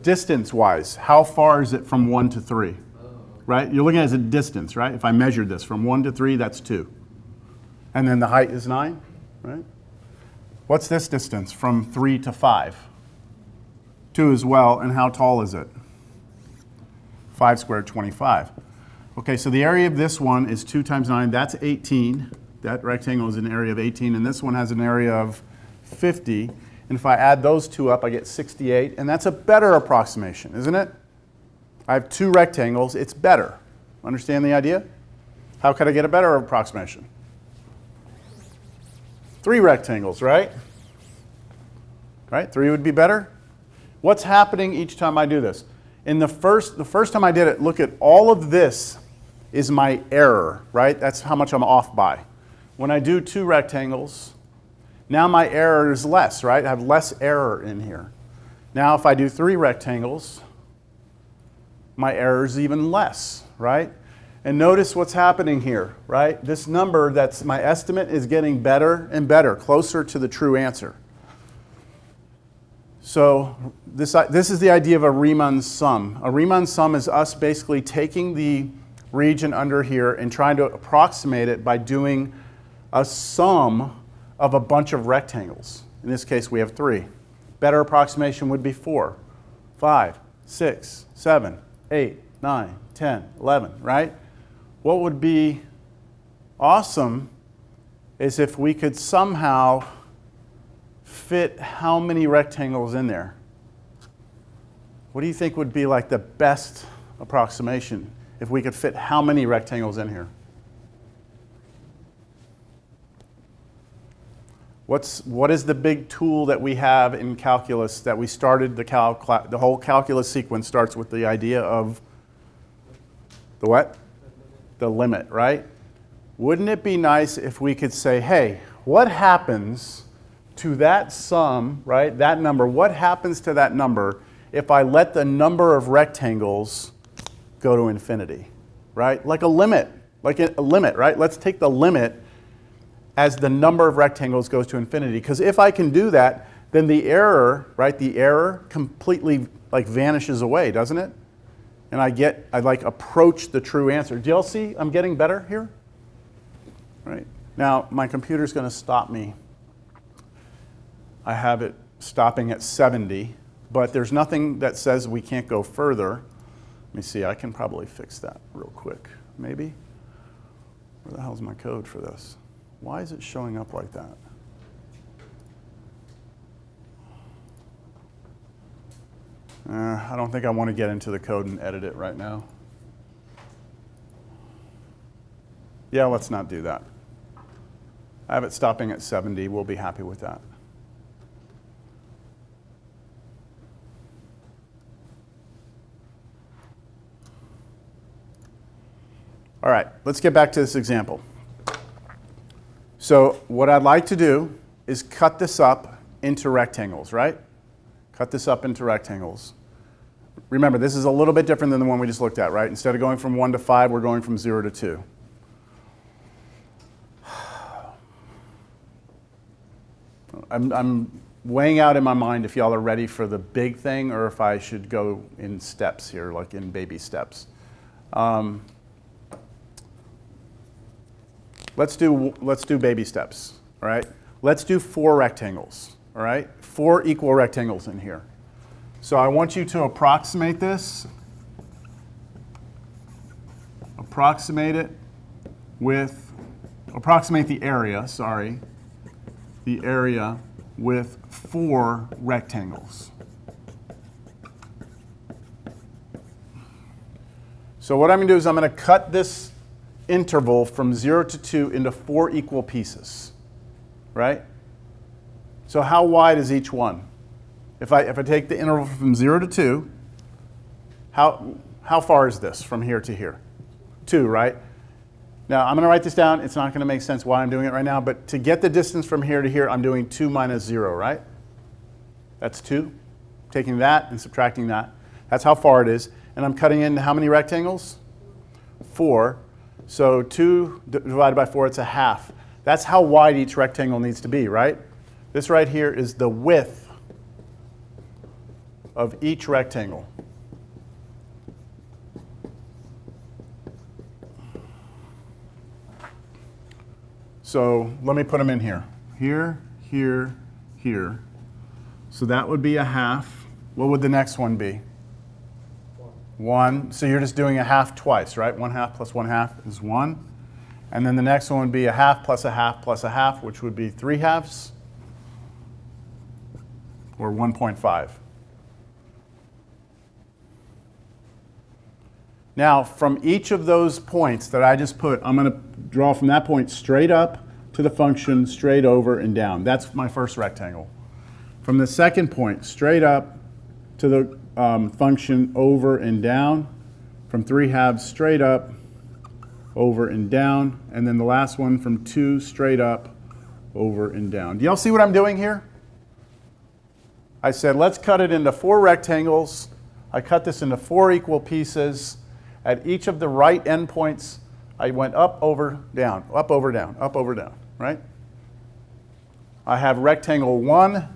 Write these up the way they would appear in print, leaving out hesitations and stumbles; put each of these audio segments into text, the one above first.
Distance-wise, how far is it from 1 to 3? Right? You're looking at it as a distance, right? If I measured this from 1 to 3, that's 2. And then the height is 9, right? What's this distance from 3 to 5? 2 as well, and how tall is it? 5 squared, 25. Okay, so the area of this one is 2 times 9, that's 18. That rectangle is an area of 18, and this one has an area of 50. And if I add those two up, I get 68, and that's a better approximation, isn't it? I have 2 rectangles, it's better. Understand the idea? How could I get a better approximation? 3 rectangles, right? Right, 3 would be better. What's happening each time I do this? In the first time I did it, look at all of this is my error, right? That's how much I'm off by. When I do 2 rectangles, now my error is less, right? I have less error in here. Now if I do 3 rectangles, my error is even less, right? And notice what's happening here, right? This number that's my estimate is getting better and better, closer to the true answer. So this is the idea of a Riemann sum. A Riemann sum is us basically taking the region under here and trying to approximate it by doing a sum of a bunch of rectangles. In this case, we have 3. Better approximation would be 4, 5, 6, 7, 8, 9, 10, 11, right? What would be awesome is if we could somehow fit how many rectangles in there? What do you think would be like the best approximation if we could fit how many rectangles in here? What is the big tool that we have in calculus that we started the whole calculus sequence starts with the idea of the what? The limit, right? Wouldn't it be nice if we could say, hey, what happens to that sum, right? That number, what happens to that number if I let the number of rectangles go to infinity, right? Like a limit, right? Let's take the limit as the number of rectangles goes to infinity. Because if I can do that, then the error, right? The error completely like vanishes away, doesn't it? And I like approach the true answer. Do y'all see I'm getting better here? Right? Now, my computer's going to stop me. I have it stopping at 70, but there's nothing that says we can't go further. Let me see, I can probably fix that real quick, maybe. Where the hell's my code for this? Why is it showing up like that? I don't think I want to get into the code and edit it right now. Yeah, let's not do that. I have it stopping at 70. We'll be happy with that. All right, let's get back to this example. So what I'd like to do is cut this up into rectangles, right? Cut this up into rectangles. Remember, this is a little bit different than the one we just looked at, right? Instead of going from 1 to 5, we're going from 0 to 2. I'm weighing out in my mind if y'all are ready for the big thing or if I should go in steps here, like in baby steps. Let's do baby steps, all right? Let's do 4 rectangles, all right? 4 equal rectangles in here. So I want you to approximate this. Approximate the area, sorry. The area with 4 rectangles. So what I'm going to do is I'm going to cut this interval from 0 to 2 into 4 equal pieces, right? So how wide is each one? If I take the interval from 0 to 2, how far is this from here to here? 2, right? Now I'm going to write this down. It's not going to make sense why I'm doing it right now, but to get the distance from here to here, I'm doing 2 minus 0, right? That's 2. Taking that and subtracting that. That's how far it is. And I'm cutting into how many rectangles? 4. So 2 divided by 4, it's a half. That's how wide each rectangle needs to be, right? This right here is the width of each rectangle. So let me put them in here. Here, here, here. So that would be a half. What would the next one be? 1. So you're just doing a half twice, right? 1/2 plus 1/2 is 1. And then the next one would be a half plus a half plus a half, which would be 3/2, or 1.5. Now, from each of those points that I just put, I'm going to draw from that point straight up to the function, straight over and down. That's my first rectangle. From the second point, straight up to the function, over and down. From 3/2 straight up, over and down. And then the last one from 2 straight up, over and down. Do y'all see what I'm doing here? I said, let's cut it into 4 rectangles. I cut this into 4 equal pieces. At each of the right endpoints, I went up, over, down, up, over, down, up, over, down, right? I have rectangle 1,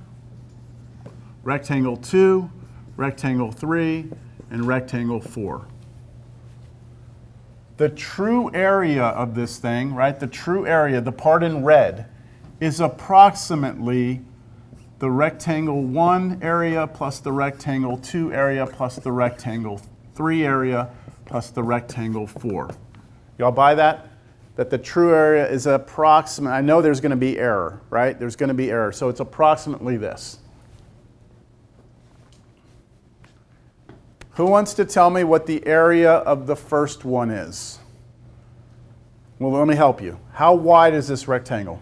rectangle 2, rectangle 3, and rectangle 4. The true area of this thing, right, the true area, the part in red, is approximately the rectangle 1 area plus the rectangle 2 area plus the rectangle 3 area plus the rectangle 4. Y'all buy that? That the true area is approximate. I know there's going to be error, right? There's going to be error. So it's approximately this. Who wants to tell me what the area of the first one is? Well, let me help you. How wide is this rectangle?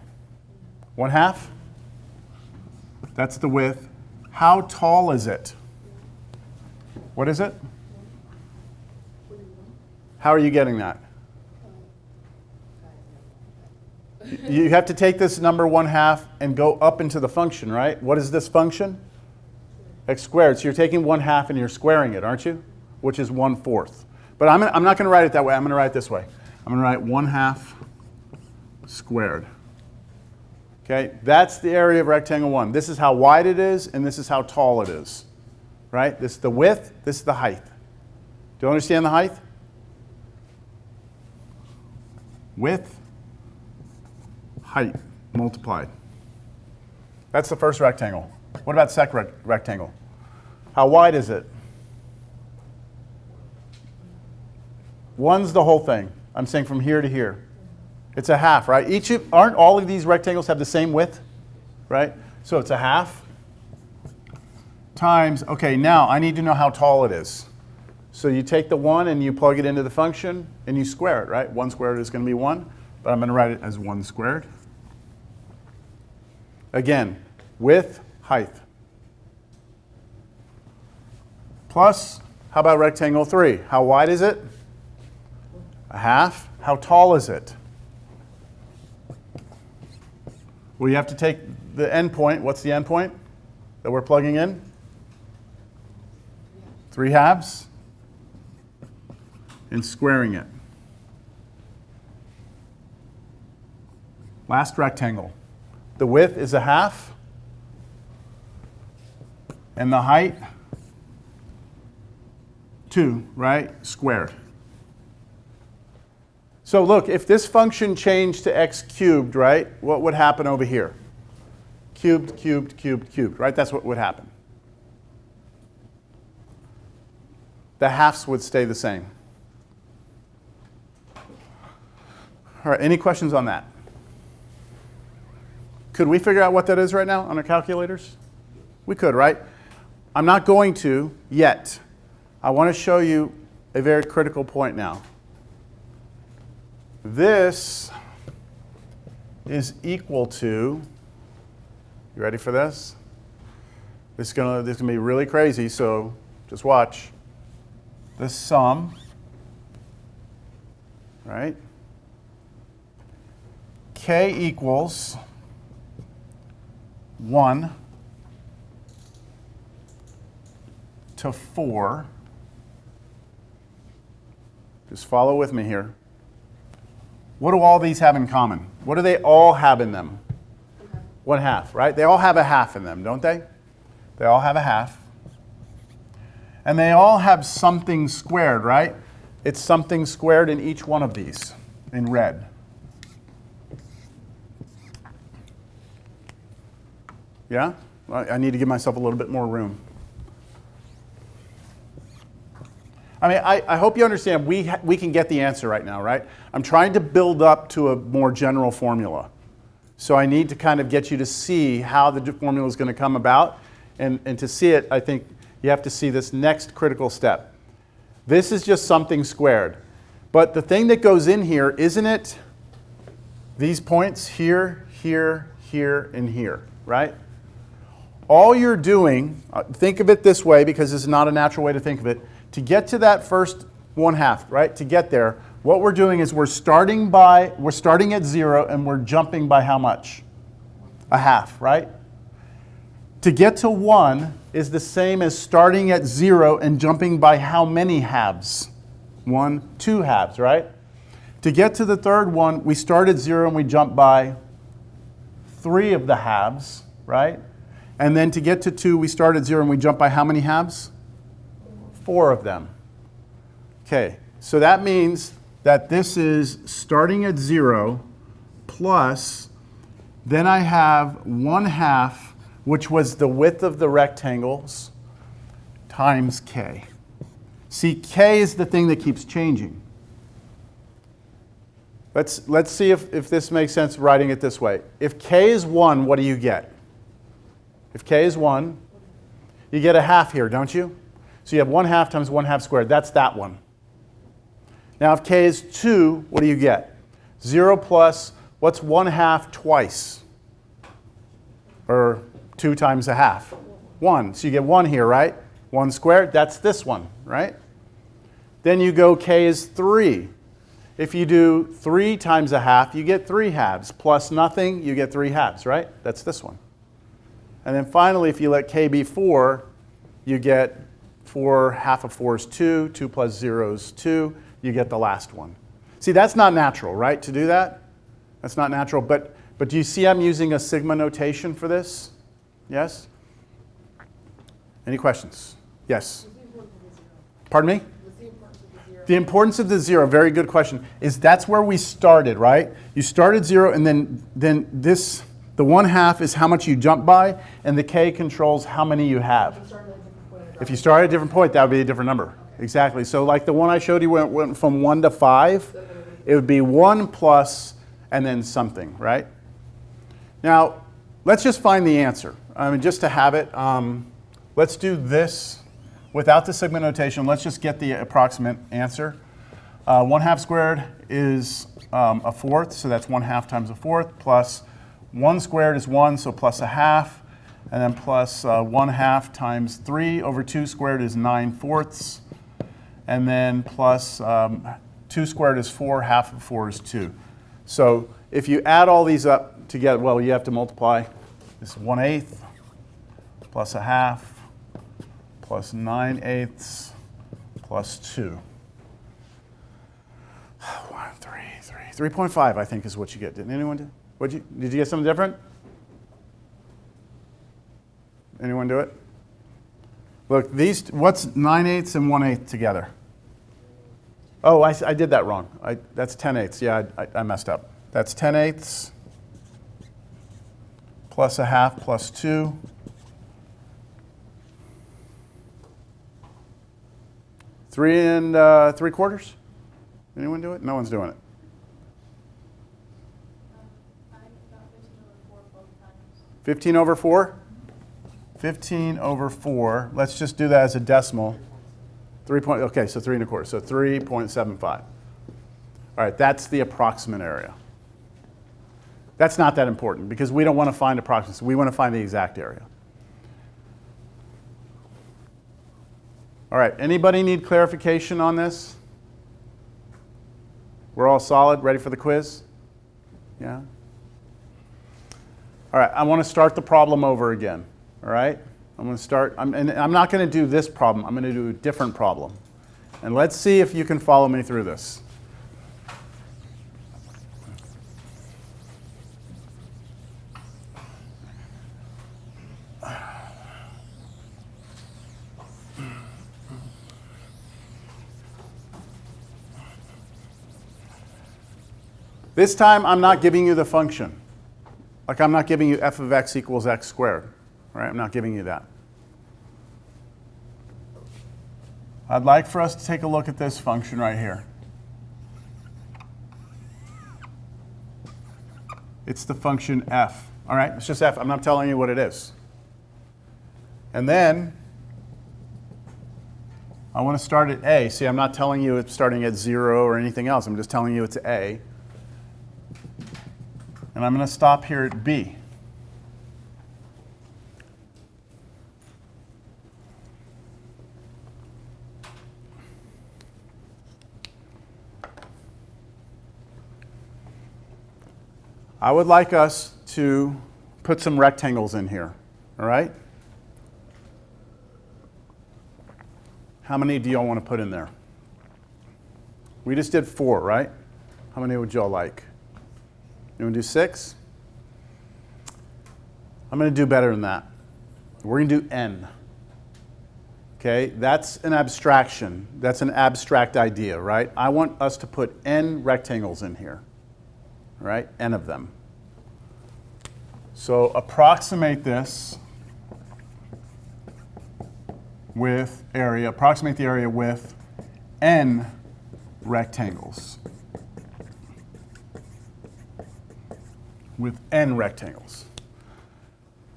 1/2? That's the width. How tall is it? What is it? How are you getting that? You have to take this number 1/2 and go up into the function, right? What is this function? X squared. So you're taking 1/2 and you're squaring it, aren't you? Which is 1/4. But I'm not going to write it that way. I'm going to write it this way. I'm going to write 1/2 squared. Okay, that's the area of rectangle 1. This is how wide it is, and this is how tall it is. Right? This is the width, this is the height. Do you understand the height? Width, height multiplied. That's the first rectangle. What about the second rectangle? How wide is it? 1's the whole thing. I'm saying from here to here. It's a half, right? Aren't all of these rectangles have the same width? Right? So it's a half times, okay, now I need to know how tall it is. So you take the 1 and you plug it into the function and you square it, right? 1 squared is going to be 1, but I'm going to write it as 1 squared. Again, width, height. Plus, how about rectangle 3? How wide is it? A half. How tall is it? Well, you have to take the endpoint. What's the endpoint that we're plugging in? 3/2. And squaring it. Last rectangle. The width is a half. And the height, 2, right? Squared. So look, if this function changed to x cubed, right, what would happen over here? Cubed, cubed, cubed, cubed, right? That's what would happen. The halves would stay the same. All right, any questions on that? Could we figure out what that is right now on our calculators? We could, right? I'm not going to yet. I want to show you a very critical point now. This is equal to, you ready for this? This is gonna be really crazy, so just watch. The sum, right? K equals 1 to 4. Just follow with me here. What do all these have in common? What do they all have in them? 1/2, right? They all have a half in them, don't they? They all have a half. And they all have something squared, right? It's something squared in each one of these in red. Yeah? I need to give myself a little bit more room. I mean, I hope you understand we can get the answer right now, right? I'm trying to build up to a more general formula. So I need to kind of get you to see how the formula is going to come about. And to see it, I think you have to see this next critical step. This is just something squared. But the thing that goes in here, isn't it these points here, here, here, and here, right? All you're doing, think of it this way because this is not a natural way to think of it. To get to that first 1/2, right? To get there, what we're doing is we're starting at 0 and we're jumping by how much? 1/2, right? To get to 1 is the same as starting at 0 and jumping by how many halves? 1, 2 halves, right? To get to the third one, we start at 0 and we jump by 3 of the halves, right? And then to get to 2, we start at 0 and we jump by how many halves? 4 of them. Okay, so that means that this is starting at 0 plus, then I have 1/2, which was the width of the rectangles, times k. See, k is the thing that keeps changing. Let's see if this makes sense writing it this way. If k is 1, what do you get? If k is 1, you get 1/2 here, don't you? So you have 1/2 times 1/2 squared. That's that one. Now if k is 2, what do you get? 0 plus, what's 1/2 twice? Or 2 times 1/2? 1. So you get 1 here, right? 1 squared, that's this one, right? Then you go k is 3. If you do 3 times 1/2, you get 3 halves. Plus nothing, you get 3 halves, right? That's this one. And then finally, if you let k be 4, you get 4, 1/2 of 4 is 2, 2 plus 0 is 2, you get the last one. See, that's not natural, right, to do that? That's not natural, but do you see I'm using a sigma notation for this? Yes? Any questions? Yes? Pardon me? The importance of the 0, very good question, is that's where we started, right? You started 0, and then this, the 1/2 is how much you jump by, and the k controls how many you have. If you start at a different point, that would be a different number. Exactly. So like the one I showed you went from 1 to 5, it would be 1 plus and then something, right? Now, let's just find the answer. I mean, just to have it, let's do this without the sigma notation. Let's just get the approximate answer. 1/2 squared is 1/4, so that's 1/2 times 1/4, plus 1 squared is 1, so plus 1/2. And then plus 1/2 times 3 over 2 squared is 9/4. And then plus 2 squared is 4, 1/2 of 4 is 2. So if you add all these up together, well, you have to multiply. This is 1/8 plus 1/2 plus 9/8 plus 2. 3.5, I think, is what you get. Didn't anyone do? Did you get something different? Anyone do it? Look, what's 9/8 and 1/8 together? Oh, I did that wrong. That's 10/8. Yeah, I messed up. That's 10/8 plus 1/2 plus 2. 3 3/4? Anyone do it? No one's doing it. 15 over 4? 15 over 4. Let's just do that as a decimal. Okay, so 3 1/4. So 3.75. All right, that's the approximate area. That's not that important because we don't want to find approximates. We want to find the exact area. All right, anybody need clarification on this? We're all solid, ready for the quiz? Yeah? All right, I want to start the problem over again. All right? I'm going to start, and I'm not going to do this problem. I'm going to do a different problem. And let's see if you can follow me through this. This time, I'm not giving you the function. Like I'm not giving you f of x equals x squared. Right? I'm not giving you that. I'd like for us to take a look at this function right here. It's the function f. All right, it's just f. I'm not telling you what it is. And then I want to start at a. See, I'm not telling you it's starting at 0 or anything else. I'm just telling you it's a. And I'm going to stop here at b. I would like us to put some rectangles in here, all right? How many do y'all want to put in there? We just did 4, right? How many would y'all like? You want to do 6? I'm going to do better than that. We're going to do n. Okay, that's an abstraction. That's an abstract idea, right? I want us to put n rectangles in here. Right, n of them. So approximate this with area, approximate the area with n rectangles. With n rectangles.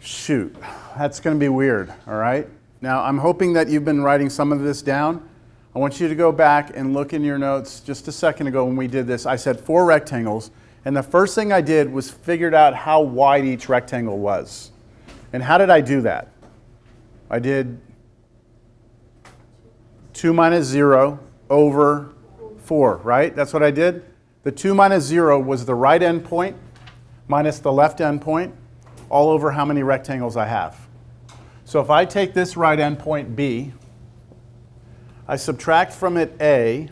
Shoot, that's going to be weird, all right? Now, I'm hoping that you've been writing some of this down. I want you to go back and look in your notes. Just a second ago when we did this, I said 4 rectangles. And the first thing I did was figured out how wide each rectangle was. And how did I do that? I did 2 minus 0 over 4, right? That's what I did. The 2 minus 0 was the right end point minus the left end point, all over how many rectangles I have. So if I take this right end point B, I subtract from it A,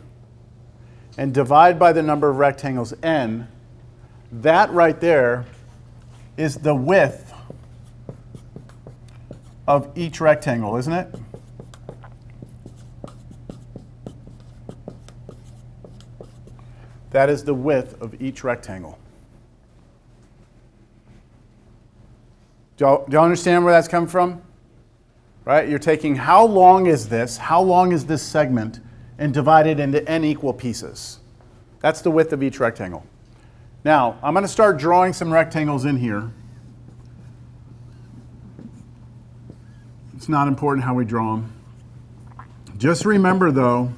and divide by the number of rectangles n, that right there is the width of each rectangle, isn't it? That is the width of each rectangle. Do you understand where that's come from? Right? You're taking how long is this segment, and divide it into n equal pieces. That's the width of each rectangle. Now, I'm going to start drawing some rectangles in here. It's not important how we draw them. Just remember, though,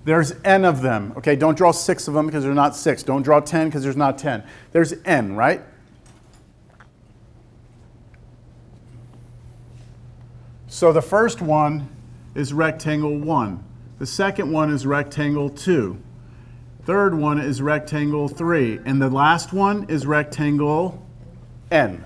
there's n of them. Okay, don't draw 6 of them because there's not 6. Don't draw 10 because there's not 10. There's n, right? So the first one is rectangle 1. The second one is rectangle 2. Third one is rectangle 3. And the last one is rectangle n.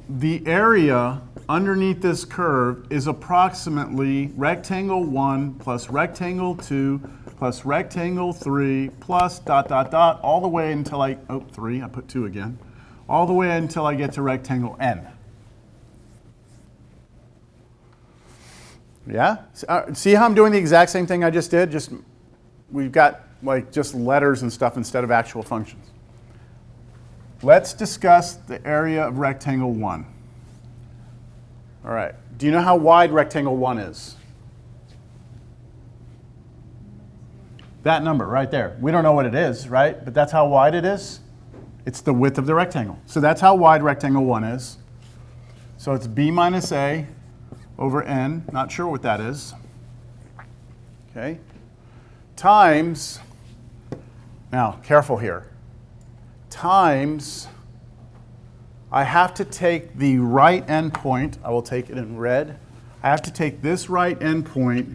The area underneath this curve is approximately rectangle 1 plus rectangle 2 plus rectangle 3 plus ... all the way until I put 2 again. All the way until I get to rectangle n. Yeah? See how I'm doing the exact same thing I just did? Just we've got like just letters and stuff instead of actual functions. Let's discuss the area of rectangle 1. All right. Do you know how wide rectangle 1 is? That number right there. We don't know what it is, right? But that's how wide it is. It's the width of the rectangle. So that's how wide rectangle 1 is. So it's b minus a over n. Not sure what that is. Okay. Times, now careful here, times, I have to take the right endpoint. I will take it in red. I have to take this right endpoint,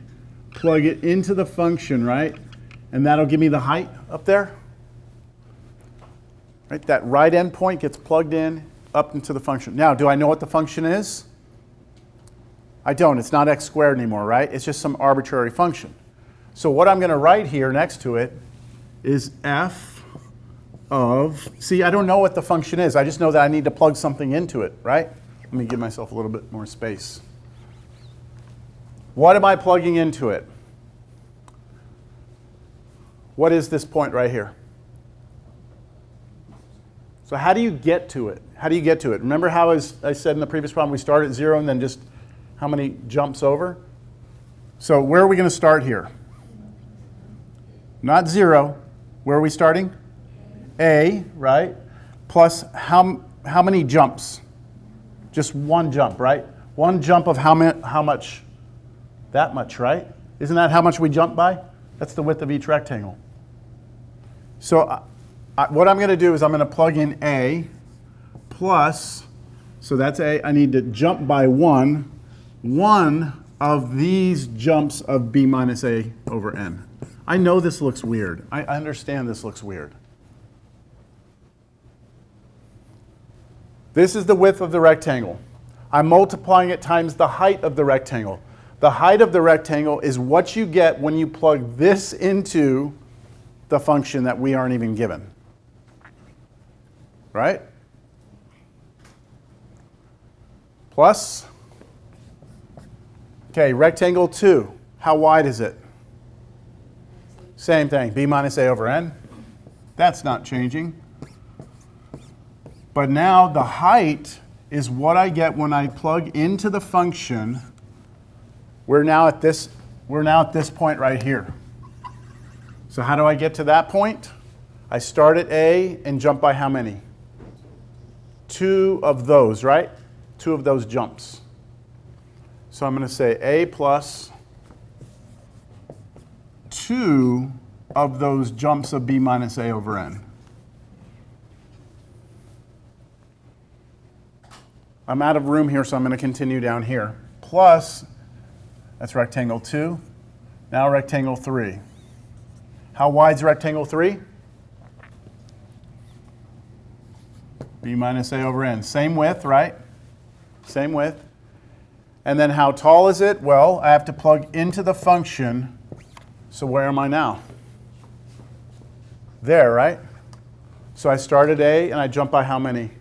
plug it into the function, right? And that'll give me the height up there. Right? That right endpoint gets plugged in up into the function. Now, do I know what the function is? I don't. It's not x squared anymore, right? It's just some arbitrary function. So what I'm going to write here next to it is f of, see, I don't know what the function is. I just know that I need to plug something into it, right? Let me give myself a little bit more space. What am I plugging into it? What is this point right here? So how do you get to it? How do you get to it? Remember how, as I said in the previous problem, we start at 0 and then just how many jumps over? So where are we going to start here? Not 0. Where are we starting? A, right? Plus how many jumps? Just one jump, right? One jump of how much? That much, right? Isn't that how much we jump by? That's the width of each rectangle. So what I'm going to do is I'm going to plug in A plus, so that's A, I need to jump by one of these jumps of B minus A over N. I know this looks weird. I understand this looks weird. This is the width of the rectangle. I'm multiplying it times the height of the rectangle. The height of the rectangle is what you get when you plug this into the function that we aren't even given. Right? Plus, okay, rectangle 2, how wide is it? Same thing, B minus A over N. That's not changing. But now the height is what I get when I plug into the function. We're now at this point right here. So how do I get to that point? I start at A and jump by how many? 2 of those, right? 2 of those jumps. So I'm going to say A plus 2 of those jumps of B minus A over N. I'm out of room here, so I'm going to continue down here. Plus, that's rectangle 2. Now rectangle 3. How wide's rectangle 3? B minus A over N. Same width, right? Same width. And then how tall is it? Well, I have to plug into the function. So where am I now? There, right? So I start at A and I jump by how many?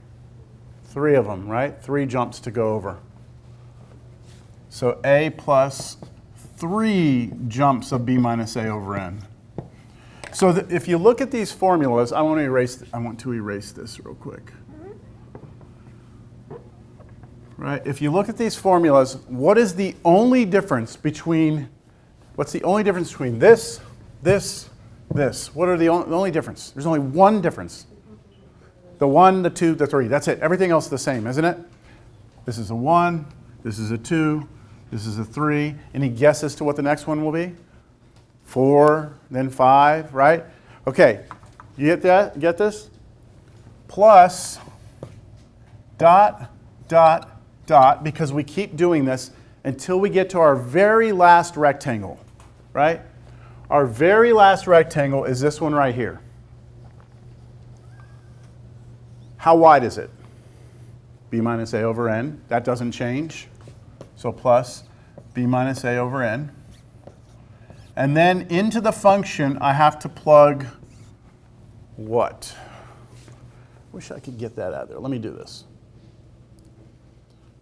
3 of them, right? 3 jumps to go over. So A plus 3 jumps of B minus A over N. So if you look at these formulas, I want to erase this real quick. Right? If you look at these formulas, what's the only difference between this, this? What are the only difference? There's only one difference. The 1, the 2, the 3. That's it. Everything else is the same, isn't it? This is a 1, this is a 2, this is a 3. Any guess as to what the next one will be? 4, then 5, right? Okay, you get that? Get this? Plus dot, dot, dot, because we keep doing this until we get to our very last rectangle, right? Our very last rectangle is this one right here. How wide is it? B minus A over N. That doesn't change. So plus B minus A over N. And then into the function, I have to plug what? Wish I could get that out there. Let me do this.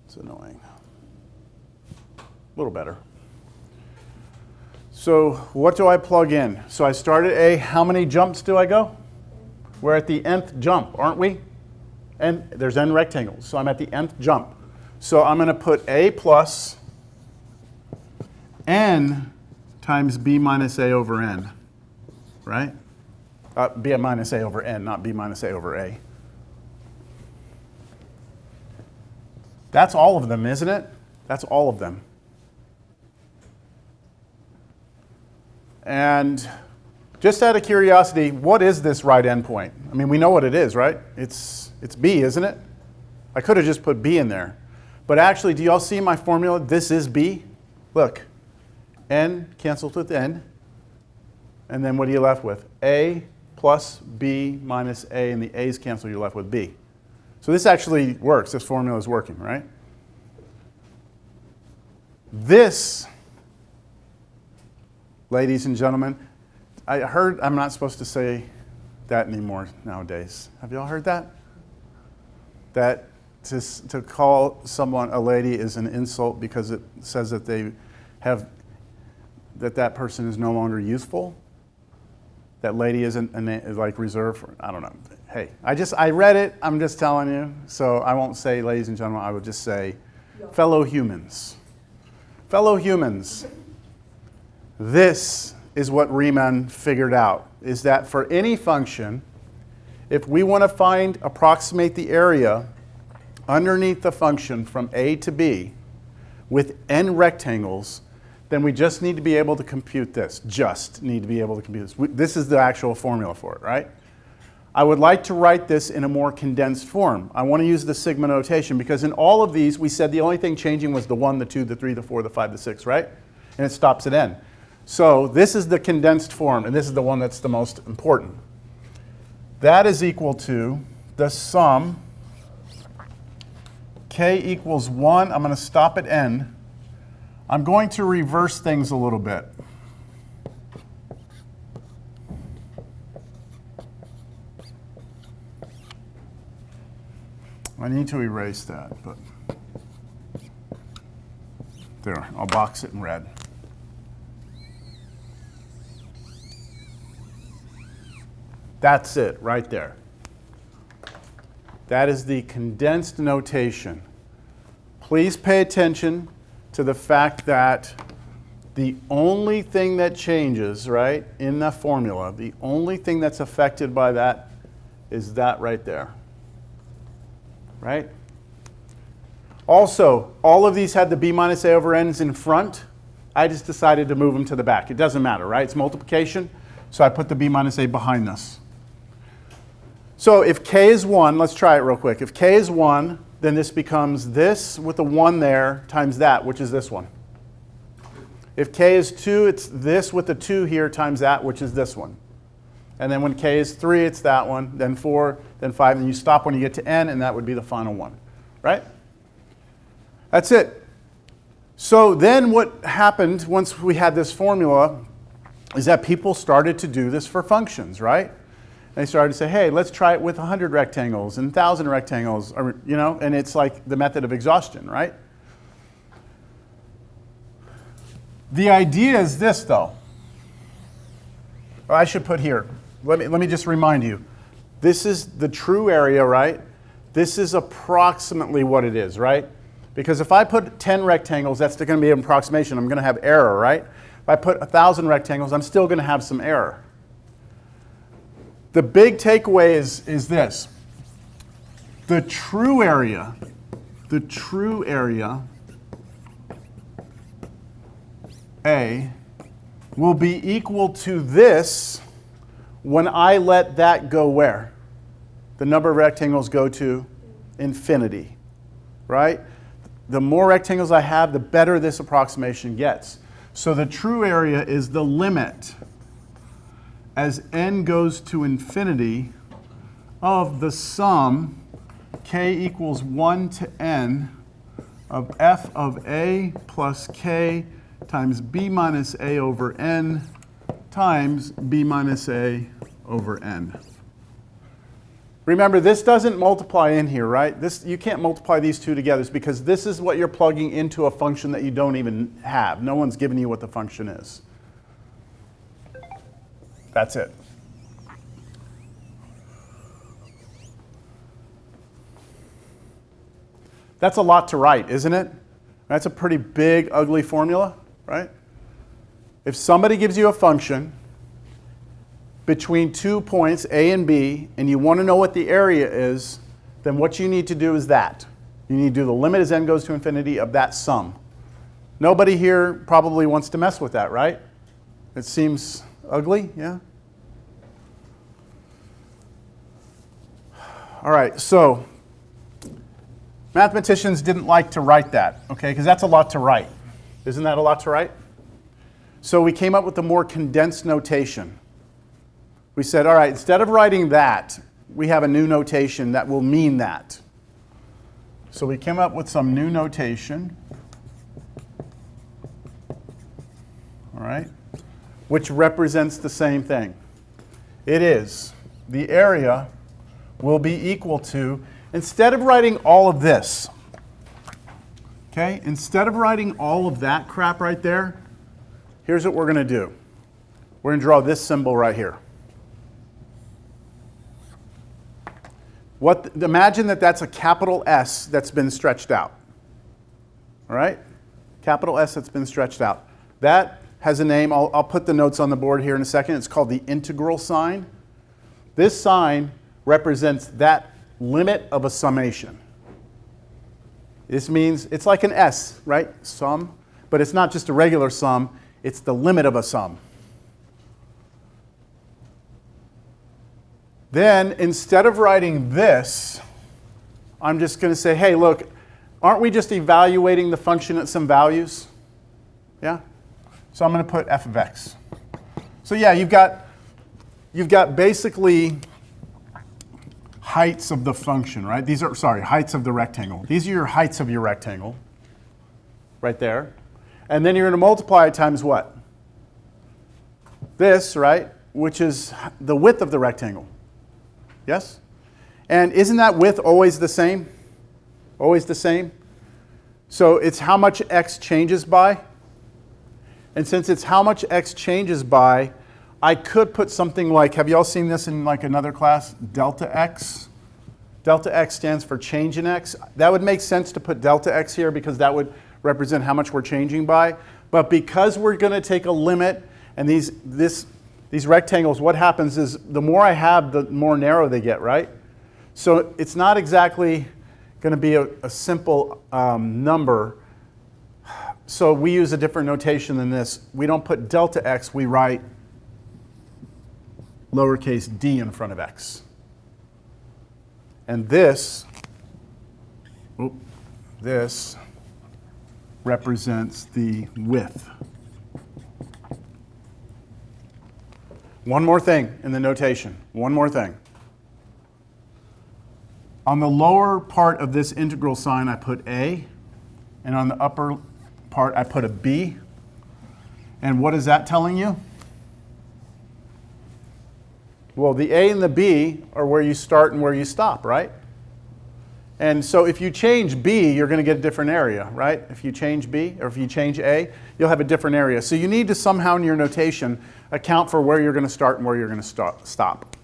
It's annoying. A little better. So what do I plug in? So I start at A. How many jumps do I go? We're at the nth jump, aren't we? And there's n rectangles, so I'm at the nth jump. So I'm going to put A plus n times B minus A over N, right? B minus A over N, not B minus A over A. That's all of them, isn't it? That's all of them. And just out of curiosity, what is this right endpoint? I mean, we know what it is, right? It's B, isn't it? I could have just put B in there. But actually, do you all see my formula? This is B. Look, N cancels with N. And then what are you left with? A plus B minus A, and the A's cancel, you're left with B. So this actually works. This formula is working, right? This, ladies and gentlemen, I heard I'm not supposed to say that anymore nowadays. Have you all heard that? That to call someone a lady is an insult because it says that they have that person is no longer youthful. That lady isn't like reserved for, I don't know. Hey, I read it. I'm just telling you. So I won't say ladies and gentlemen. I would just say fellow humans. Fellow humans. This is what Riemann figured out, is that for any function, if we want to approximate the area underneath the function from A to B with n rectangles, then we just need to be able to compute this. Just need to be able to compute this. This is the actual formula for it, right? I would like to write this in a more condensed form. I want to use the sigma notation because in all of these, we said the only thing changing was the 1, the 2, the 3, the 4, the 5, the 6, right? And it stops at n. So this is the condensed form, and this is the one that's the most important. That is equal to the sum k equals 1. I'm going to stop at n. I'm going to reverse things a little bit. I need to erase that, but there, I'll box it in red. That's it right there. That is the condensed notation. Please pay attention to the fact that the only thing that changes, right, in the formula, the only thing that's affected by that is that right there. Right? Also, all of these had the b minus a over n's in front. I just decided to move them to the back. It doesn't matter, right? It's multiplication, so I put the b minus a behind this. So if k is 1, let's try it real quick. If k is 1, then this becomes this with a 1 there times that, which is this one. If k is 2, it's this with a 2 here times that, which is this one. And then when k is 3, it's that one, then 4, then 5, and you stop when you get to n, and that would be the final one, right? That's it. So then what happened once we had this formula is that people started to do this for functions, right? They started to say, hey, let's try it with 100 rectangles and 1,000 rectangles, or, you know, and it's like the method of exhaustion, right? The idea is this, though. Or I should put here. Let me just remind you. This is the true area, right? This is approximately what it is, right? Because if I put 10 rectangles, that's going to be an approximation. I'm going to have error, right? If I put 1,000 rectangles, I'm still going to have some error. The big takeaway is this. The true area A will be equal to this when I let that go where? The number of rectangles go to infinity, right? The more rectangles I have, the better this approximation gets. So the true area is the limit as n goes to infinity of the sum k equals 1 to n of f of a plus k times b minus a over n times b minus a over n. Remember, this doesn't multiply in here, right? You can't multiply these two together because this is what you're plugging into a function that you don't even have. No one's given you what the function is. That's it. That's a lot to write, isn't it? That's a pretty big, ugly formula, right? If somebody gives you a function between 2 points, A and B, and you want to know what the area is, then what you need to do is that. You need to do the limit as n goes to infinity of that sum. Nobody here probably wants to mess with that, right? It seems ugly, yeah? All right, so mathematicians didn't like to write that, okay, because that's a lot to write. Isn't that a lot to write? So we came up with a more condensed notation. We said, all right, instead of writing that, we have a new notation that will mean that. So we came up with some new notation, all right, which represents the same thing. It is the area will be equal to, instead of writing all of this, okay, instead of writing all of that crap right there, here's what we're going to do. We're going to draw this symbol right here. Imagine that that's a capital S that's been stretched out. All right? Capital S that's been stretched out. That has a name. I'll put the notes on the board here in a second. It's called the integral sign. This sign represents that limit of a summation. This means it's like an S, right? Sum. But it's not just a regular sum. It's the limit of a sum. Then, instead of writing this, I'm just going to say, hey, look, aren't we just evaluating the function at some values? Yeah? So I'm going to put f of x. So yeah, you've got basically heights of the function, right? These are, sorry, heights of the rectangle. These are your heights of your rectangle, right there. And then you're going to multiply it times what? This, right? Which is the width of the rectangle. Yes? And isn't that width always the same? Always the same? So it's how much x changes by. And since it's how much x changes by, I could put something like, have you all seen this in like another class? Delta x. Delta x stands for change in x. That would make sense to put delta x here because that would represent how much we're changing by. But because we're going to take a limit, and these rectangles, what happens is the more I have, the more narrow they get, right? So it's not exactly going to be a simple number. So we use a different notation than this. We don't put delta x, we write lowercase d in front of x. And this represents the width. One more thing in the notation. One more thing. On the lower part of this integral sign, I put a, and on the upper part, I put a b. And what is that telling you? Well, the a and the b are where you start and where you stop, right? And so if you change b, you're going to get a different area, right? If you change b, or if you change a, you'll have a different area. So you need to somehow in your notation account for where you're going to start and where you're going to stop.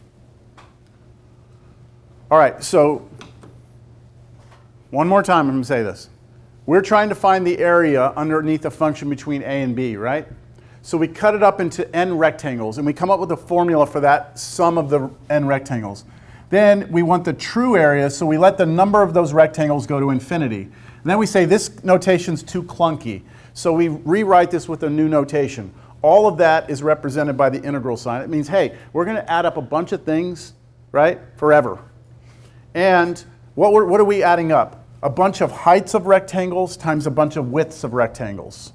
All right, so one more time I'm going to say this. We're trying to find the area underneath the function between a and b, right? So we cut it up into n rectangles, and we come up with a formula for that sum of the n rectangles. Then we want the true area, so we let the number of those rectangles go to infinity. And then we say this notation's too clunky, so we rewrite this with a new notation. All of that is represented by the integral sign. It means, hey, we're going to add up a bunch of things, right, forever. And what are we adding up? A bunch of heights of rectangles times a bunch of widths of rectangles.